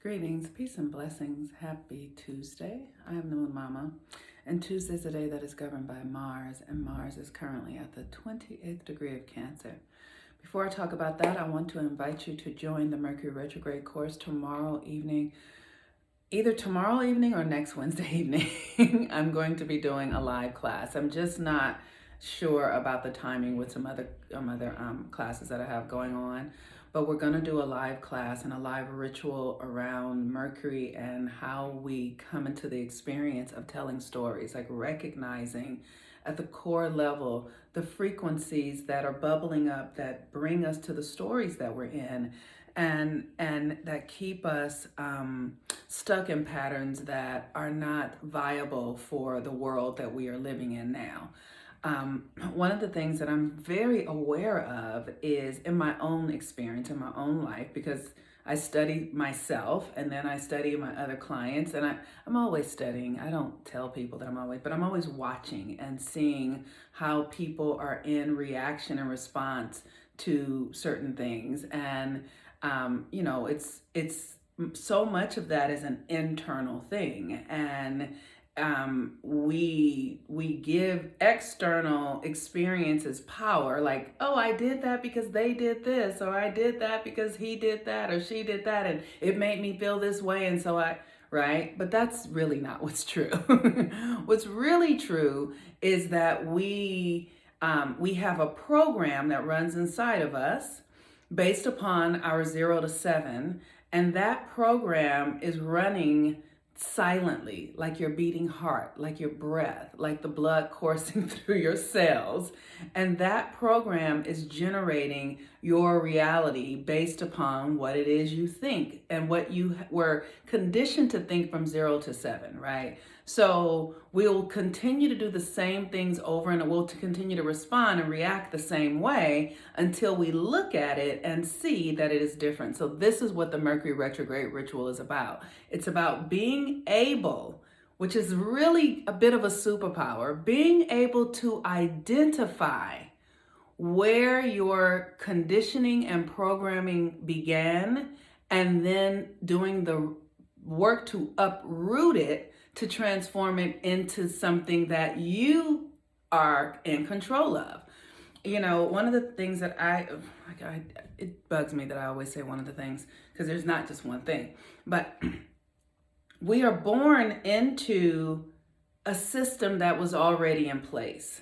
Greetings, peace and blessings. Happy Tuesday. I am the Moon Mama, and Tuesday is a day that is governed by Mars, and Mars is currently at the 28th degree of Cancer. Before I talk about that, I want to invite you to join the Mercury retrograde course tomorrow evening, either tomorrow evening or next Wednesday evening. I'm going to be doing a live class. I'm just not sure about the timing with some other classes that I have going on. But we're going to do a live class and a live ritual around Mercury and how we come into the experience of telling stories, like recognizing at the core level the frequencies that are bubbling up that bring us to the stories that we're in, and that keep us stuck in patterns that are not viable for the world that we are living in now. One of the things that I'm very aware of is in my own experience, in my own life, because I study myself and then I study my other clients, and I'm always studying. I don't tell people that but I'm always watching and seeing how people are in reaction and response to certain things. And, it's so much of that is an internal thing. And we give external experiences power, like, oh, I did that because they did this, or I did that because he did that or she did that, and it made me feel this way, and so right? But that's really not what's true. What's really true is that we have a program that runs inside of us based upon our 0 to 7, and that program is running silently, like your beating heart, like your breath, like the blood coursing through your cells. And that program is generating your reality based upon what it is you think and what you were conditioned to think from 0 to 7, right? So we'll continue to do the same things over, and we'll continue to respond and react the same way until we look at it and see that it is different. So this is what the Mercury retrograde ritual is about. It's about being able, which is really a bit of a superpower, being able to identify where your conditioning and programming began, and then doing the work to uproot it, to transform it into something that you are in control of. One of the things that it bugs me that I always say one of the things, because there's not just one thing, but we are born into a system that was already in place.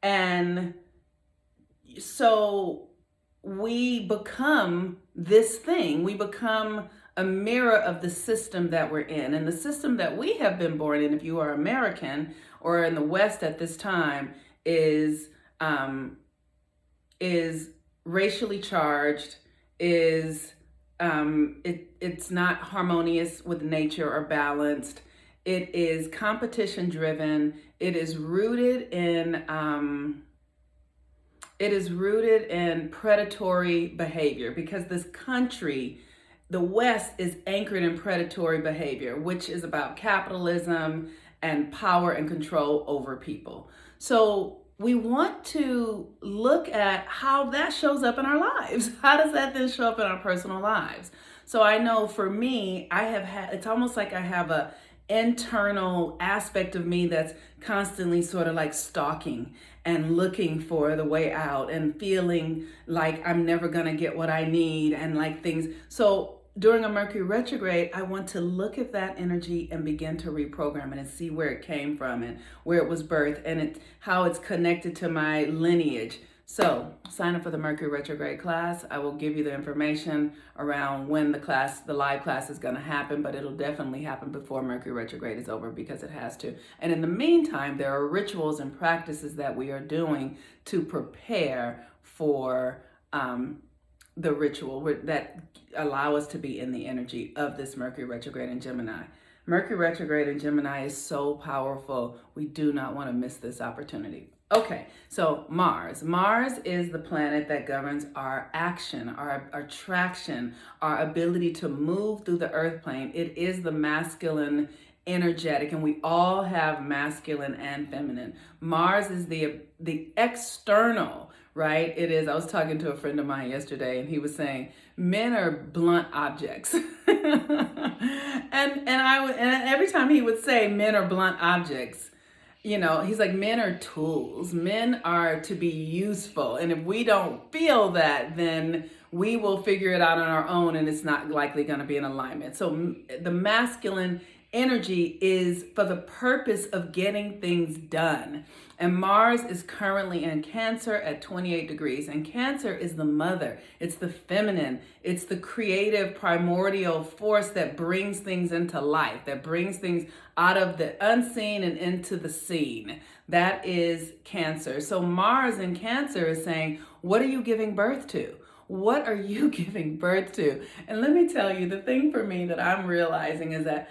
And so we become this thing, we become a mirror of the system that we're in. And the system that we have been born in, if you are American or in the West at this time, is racially charged, it's not harmonious with nature or balanced. It is competition driven. It is rooted in predatory behavior, because this country, the West, is anchored in predatory behavior, which is about capitalism and power and control over people. So we want to look at how that shows up in our lives. How does that then show up in our personal lives? So I know for me, it's almost like I have a internal aspect of me that's constantly sort of like stalking and looking for the way out and feeling like I'm never gonna get what I need, and like things. So during a Mercury retrograde, I want to look at that energy and begin to reprogram it and see where it came from and where it was birthed, and how it's connected to my lineage. So sign up for the Mercury retrograde class. I will give you the information around when the live class is going to happen, but it'll definitely happen before Mercury retrograde is over, because it has to. And in the meantime, there are rituals and practices that we are doing to prepare for the ritual that allow us to be in the energy of this Mercury retrograde in Gemini. Mercury retrograde in Gemini is so powerful. We do not want to miss this opportunity. Okay, so Mars. Mars is the planet that governs our action, our attraction, our ability to move through the earth plane. It is the masculine energetic, and we all have masculine and feminine. Mars is the external, right? It is. I was talking to a friend of mine yesterday, and he was saying men are blunt objects. And every time he would say men are blunt objects, he's like, men are tools. Men are to be useful. And if we don't feel that, then we will figure it out on our own, and it's not likely going to be in alignment. So the masculine energy is for the purpose of getting things done. And Mars is currently in Cancer at 28 degrees. And Cancer is the mother. It's the feminine. It's the creative primordial force that brings things into life, that brings things out of the unseen and into the seen. That is Cancer. So Mars in Cancer is saying, what are you giving birth to? What are you giving birth to? And let me tell you, the thing for me that I'm realizing is that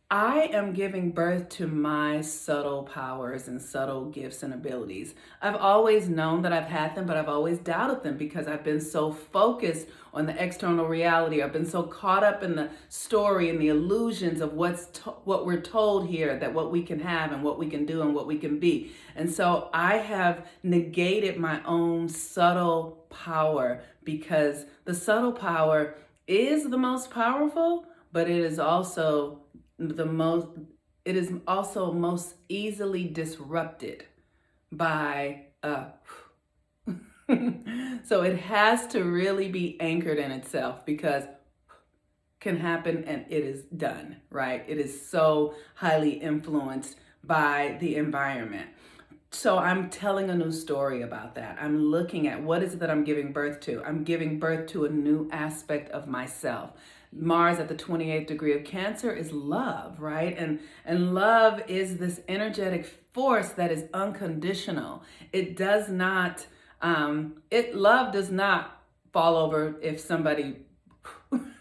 I am giving birth to my subtle powers and subtle gifts and abilities. I've always known that I've had them, but I've always doubted them because I've been so focused on the external reality. I've been so caught up in the story and the illusions of what we're told here, that what we can have and what we can do and what we can be. And so I have negated my own subtle power, because the subtle power is the most powerful, but it is also most easily disrupted by so it has to really be anchored in itself, because can happen and it is done, right? It is so highly influenced by the environment. So I'm telling a new story about that. I'm looking at what is it that I'm giving birth to. I'm giving birth to a new aspect of myself. Mars at the 28th degree of Cancer is love, right? And love is this energetic force that is unconditional. It does not, love does not fall over if somebody,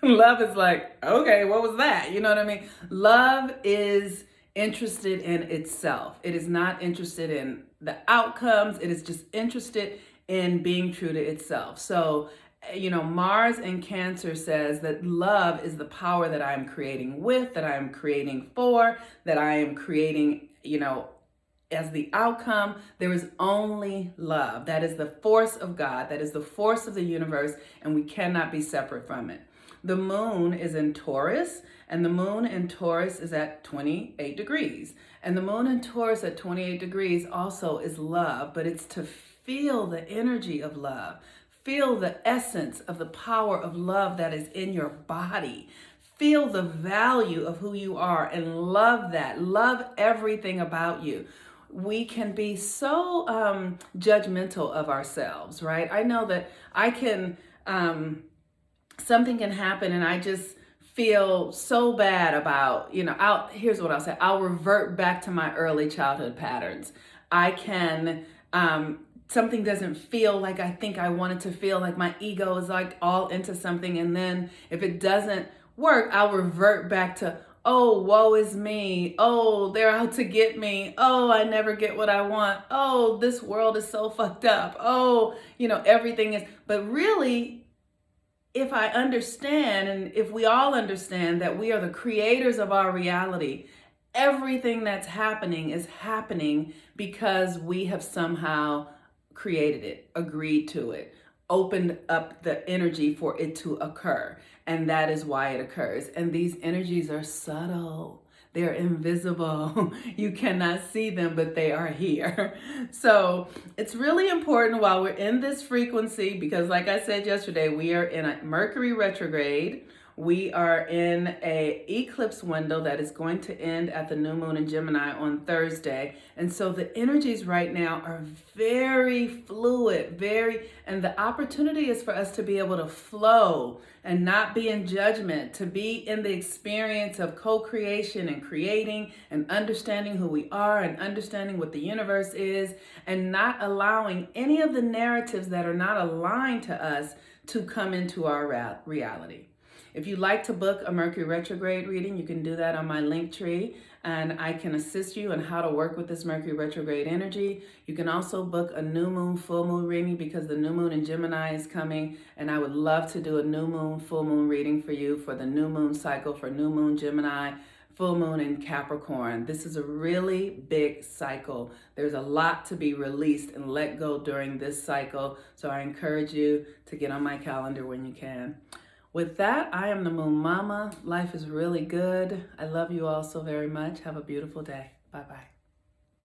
love is like, okay, what was that? You know what I mean? Love is interested in itself. It is not interested in the outcomes. It is just interested in being true to itself. So, Mars in Cancer says that love is the power that I am creating with, that I am creating for, that I am creating, as the outcome. There is only love. That is the force of God. That is the force of the universe, and we cannot be separate from it. The moon is in Taurus, and the moon in Taurus is at 28 degrees. And the moon in Taurus at 28 degrees also is love, but it's to feel the energy of love. Feel the essence of the power of love that is in your body. Feel the value of who you are and love that. Love everything about you. We can be so judgmental of ourselves, right? I know that I can, something can happen and I just feel so bad about, here's what I'll say. I'll revert back to my early childhood patterns. I can, something doesn't feel like I think I want it to feel, like my ego is like all into something. And then if it doesn't work, I'll revert back to, oh, woe is me. Oh, they're out to get me. Oh, I never get what I want. Oh, this world is so fucked up. Oh, everything is, but really, if I understand, and if we all understand that we are the creators of our reality, everything that's happening is happening because we have somehow created it, agreed to it, opened up the energy for it to occur. And that is why it occurs. And these energies are subtle. They're invisible. You cannot see them, but they are here. So it's really important while we're in this frequency, because like I said yesterday, we are in a Mercury retrograde. We are in an eclipse window that is going to end at the new moon in Gemini on Thursday. And so the energies right now are very fluid, and the opportunity is for us to be able to flow and not be in judgment, to be in the experience of co-creation and creating and understanding who we are and understanding what the universe is, and not allowing any of the narratives that are not aligned to us to come into our reality. If you'd like to book a Mercury retrograde reading, you can do that on my Linktree, and I can assist you on how to work with this Mercury retrograde energy. You can also book a new moon, full moon reading, because the new moon in Gemini is coming, and I would love to do a new moon, full moon reading for you for the new moon cycle, for new moon Gemini, full moon in Capricorn. This is a really big cycle. There's a lot to be released and let go during this cycle, so I encourage you to get on my calendar when you can. With that, I am the Moon Mama. Life is really good. I love you all so very much. Have a beautiful day. Bye bye.